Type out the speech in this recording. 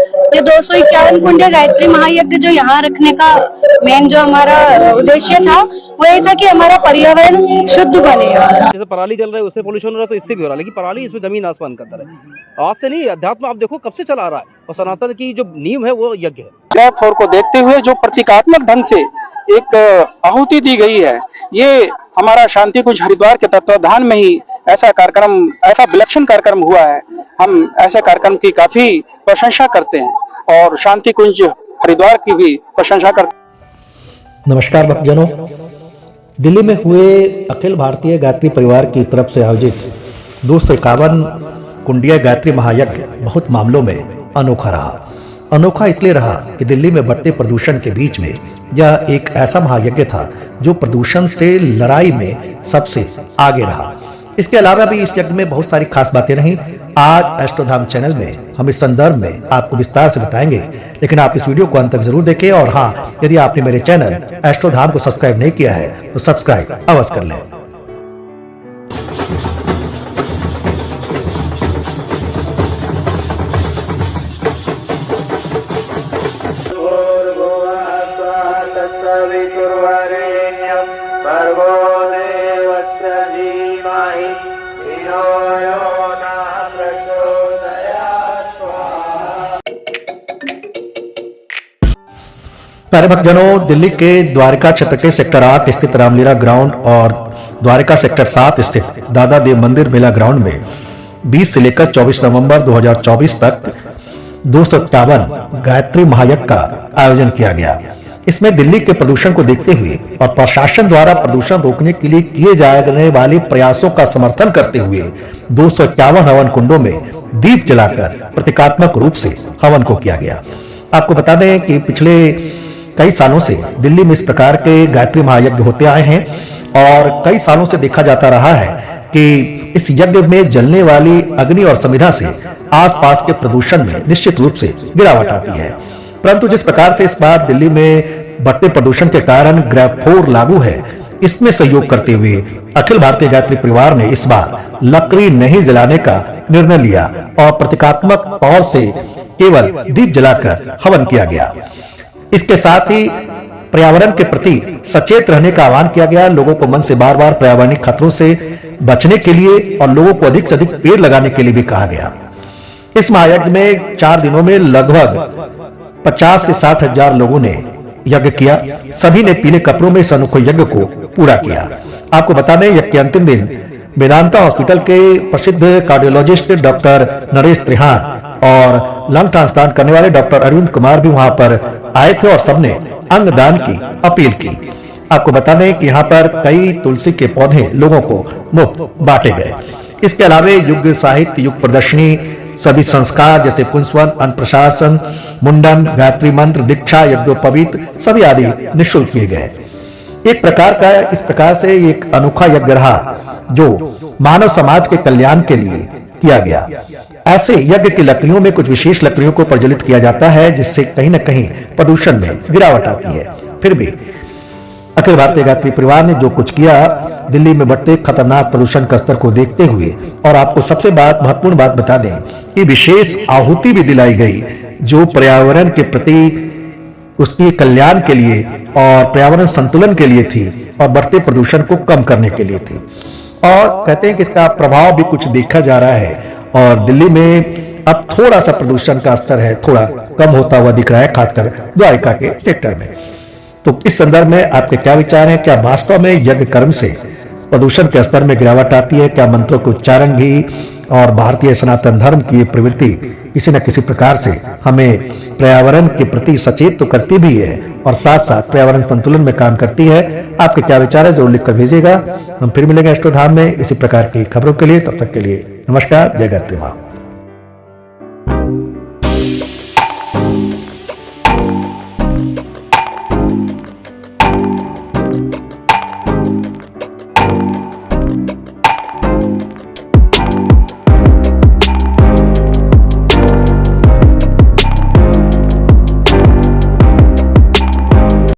ये 251 कुंडिया गायत्री महायज्ञ जो यहाँ रखने का मेन जो हमारा उद्देश्य था वो ये था कि हमारा पर्यावरण शुद्ध बने। जैसे पराली जल रहा है उससे पोल्यूशन हो रहा है, तो इससे भी हो रहा है, लेकिन पराली इसमें जमीन आसमान का अंतर है। आज से नहीं, अध्यात्म आप देखो कब से चला आ रहा है, और सनातन की जो नींव है वो यज्ञ है। ग्रह फोर को देखते हुए जो प्रतीकात्मक ढंग से एक आहुति दी गई है, ये हमारा शांति कुंज हरिद्वार के तत्वाधान में ही ऐसा कार्यक्रम, ऐसा विलक्षण कार्यक्रम हुआ है। हम ऐसे कार्यक्रम की काफी प्रशंसा करते हैं और शांति कुंज हरिद्वार की भी प्रशंसा करते हैं। नमस्कार भक्तजनों, दिल्ली में हुए अखिल भारतीय गायत्री परिवार की तरफ से आयोजित 251 कुंडिया गायत्री महायज्ञ बहुत मामलों में अनोखा रहा। अनोखा इसलिए रहा कि दिल्ली में बढ़ते प्रदूषण के बीच में यह एक ऐसा महायज्ञ था जो प्रदूषण से लड़ाई में सबसे आगे रहा। इसके अलावा भी इस यज्ञ में बहुत सारी खास बातें रहीं। आज एस्ट्रोधाम चैनल में हम इस संदर्भ में आपको विस्तार से बताएंगे, लेकिन आप इस वीडियो को अंत तक जरूर देखें। और हाँ, यदि आपने मेरे चैनल एस्ट्रोधाम को सब्सक्राइब नहीं किया है तो सब्सक्राइब अवश्य कर लें। प्यारे भक्तजनों, दिल्ली के द्वारका क्षेत्र के सेक्टर 8 स्थित रामलीला ग्राउंड और द्वारका सेक्टर 7 स्थित दादा देव मंदिर मेला ग्राउंड में 20 से लेकर 24 नवंबर 2024 तक 251 गायत्री महायज्ञ का आयोजन किया गया। इसमें दिल्ली के प्रदूषण को देखते हुए और प्रशासन द्वारा प्रदूषण रोकने के लिए किए जाने वाले प्रयासों का समर्थन करते हुए 251 हवन कुंडों में दीप जलाकर प्रतीकात्मक रूप से हवन को किया गया। आपको बता दें कि पिछले कई सालों से दिल्ली में इस प्रकार के गायत्री महायज्ञ होते आए हैं और कई सालों से देखा जाता रहा है कि इस यज्ञ में जलने वाली अग्नि और समिधा से आसपास के प्रदूषण में निश्चित रूप से गिरावट आती है। परंतु जिस प्रकार से इस बार दिल्ली में बढ़ते प्रदूषण के कारण ग्रह 4 लागू है, इसमें सहयोग करते हुए अखिल भारतीय गायत्री परिवार ने इस बार लकड़ी नहीं जलाने का निर्णय लिया और प्रतीकात्मक तौर से केवल दीप जलाकर हवन किया गया। इसके साथ ही पर्यावरण के प्रति सचेत रहने का आह्वान किया गया। लोगों को मन से बार बार पर्यावरणिक खतरों से बचने के लिए और लोगों को अधिक से अधिक पेड़ लगाने के लिए भी कहा गया। इस महायज्ञ में 4 दिनों में लगभग 50 से 60 हजार लोगों ने यज्ञ किया। सभी ने पीले कपड़ों में इस अनोखे यज्ञ को पूरा किया। आपको बता दें, यज्ञ के अंतिम दिन वेदांता हॉस्पिटल के प्रसिद्ध कार्डियोलॉजिस्ट डॉक्टर नरेश त्रिहान और लंग ट्रांसप्लांट करने वाले डॉक्टर अरविंद कुमार भी वहां पर आए थे और सबने अंगदान की अपील की। आपको बता दें कि यहाँ पर कई तुलसी के पौधे लोगों को मुफ्त बांटे गए। इसके अलावा युग साहित्य, युग प्रदर्शनी, सभी संस्कार जैसे पुंसवन, अन्नप्रशासन, मुंडन, गायत्री मंत्र, दीक्षा, यज्ञोपवीत सभी आदि निःशुल्क किए गए। एक प्रकार का इस प्रकार से एक अनोखा यज्ञ रहा जो मानव समाज के कल्याण के लिए किया गया। ऐसे यज्ञ की लकड़ियों में कुछ विशेष लकड़ियों को प्रज्वलित किया जाता है जिससे कहीं न कहीं प्रदूषण में गिरावट आती है। फिर भी अखिल भारतीय गायत्री परिवार ने जो कुछ किया, दिल्ली में बढ़ते खतरनाक प्रदूषण का स्तर को देखते हुए, और आपको सबसे महत्वपूर्ण बात बता दें कि विशेष आहुति भी दिलाई गई जो पर्यावरण के प्रति उसके कल्याण के लिए और पर्यावरण संतुलन के लिए थी और बढ़ते प्रदूषण को कम करने के लिए थी। और कहते हैं कि इसका प्रभाव भी कुछ देखा जा रहा है और दिल्ली में अब थोड़ा सा प्रदूषण का स्तर है, थोड़ा कम होता हुआ दिख रहा है, खासकर द्वारका के सेक्टर में। तो इस संदर्भ में आपके क्या विचार हैं? क्या वास्तव में यज्ञ कर्म से प्रदूषण के स्तर में गिरावट आती है? क्या मंत्रों के उच्चारण भी और भारतीय सनातन धर्म की प्रवृत्ति किसी न किसी प्रकार से हमें पर्यावरण के प्रति सचेत तो करती भी है और साथ साथ पर्यावरण संतुलन में काम करती है? आपके क्या विचार है जरूर लिखकर भेजिएगा। हम फिर मिलेंगे एस्ट्रोधाम में इसी प्रकार की खबरों के लिए। तब तक के लिए नमस्कार, जय गायत्री मां।